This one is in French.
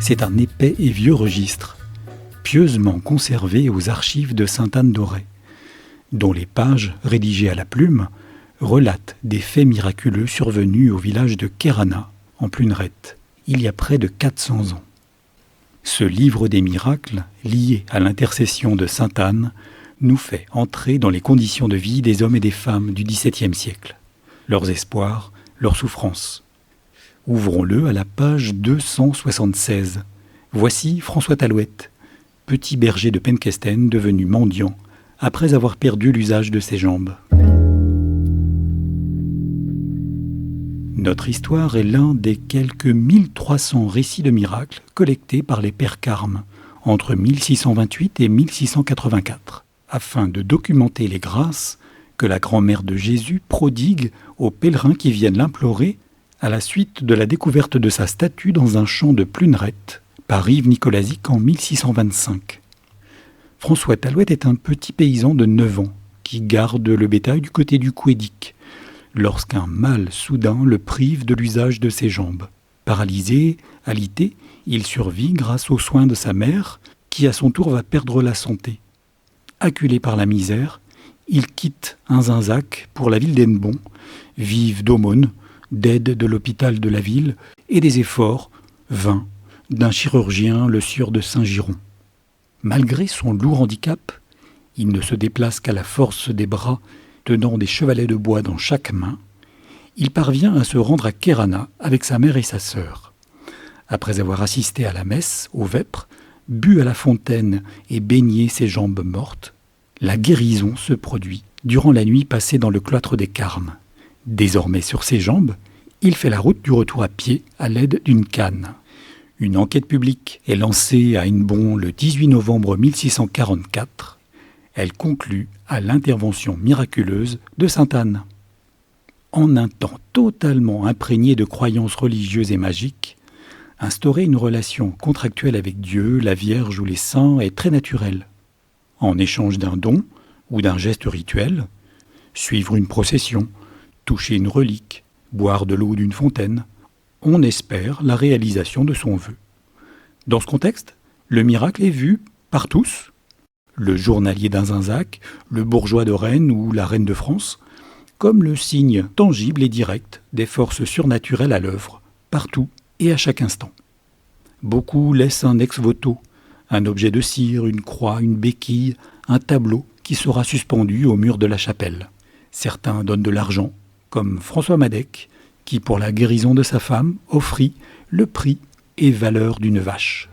c'est un épais et vieux registre, pieusement conservé aux archives de Sainte-Anne-d'Auray, dont les pages, rédigées à la plume, relatent des faits miraculeux survenus au village de Kérana, en Pluneret, il y a près de 400 ans. Ce livre des miracles, lié à l'intercession de Sainte Anne, nous fait entrer dans les conditions de vie des hommes et des femmes du XVIIe siècle, leurs espoirs, leurs souffrances. Ouvrons-le à la page 276. Voici François Talouette, petit berger de Penkesten devenu mendiant, après avoir perdu l'usage de ses jambes. Notre histoire est l'un des quelques 1300 récits de miracles collectés par les pères Carmes entre 1628 et 1684, afin de documenter les grâces que la grand-mère de Jésus prodigue aux pèlerins qui viennent l'implorer à la suite de la découverte de sa statue dans un champ de Pluneret par Yves Nicolazic en 1625. François Talouette est un petit paysan de 9 ans qui garde le bétail du côté du Couédic, lorsqu'un mal soudain le prive de l'usage de ses jambes. Paralysé, alité, il survit grâce aux soins de sa mère, qui à son tour va perdre la santé. Acculé par la misère, il quitte Inzinzac pour la ville d'Hennebon, vive d'aumônes, d'aide de l'hôpital de la ville et des efforts, vains, d'un chirurgien, le sieur de Saint-Giron. Malgré son lourd handicap, il ne se déplace qu'à la force des bras, tenant des chevalets de bois dans chaque main. Il parvient à se rendre à Kérana avec sa mère et sa sœur. Après avoir assisté à la messe, aux vêpres, bu à la fontaine et baigné ses jambes mortes, la guérison se produit durant la nuit passée dans le cloître des Carmes. Désormais sur ses jambes, il fait la route du retour à pied à l'aide d'une canne. Une enquête publique est lancée à Hennebon le 18 novembre 1644. Elle conclut à l'intervention miraculeuse de Sainte Anne. En un temps totalement imprégné de croyances religieuses et magiques, instaurer une relation contractuelle avec Dieu, la Vierge ou les saints est très naturel. En échange d'un don ou d'un geste rituel, suivre une procession, toucher une relique, boire de l'eau d'une fontaine, on espère la réalisation de son vœu. Dans ce contexte, le miracle est vu par tous, le journalier d'Inzinzac, le bourgeois de Rennes ou la reine de France, comme le signe tangible et direct des forces surnaturelles à l'œuvre, partout et à chaque instant. Beaucoup laissent un ex-voto, un objet de cire, une croix, une béquille, un tableau qui sera suspendu au mur de la chapelle. Certains donnent de l'argent, comme François Madec, qui pour la guérison de sa femme offrit le prix et valeur d'une vache.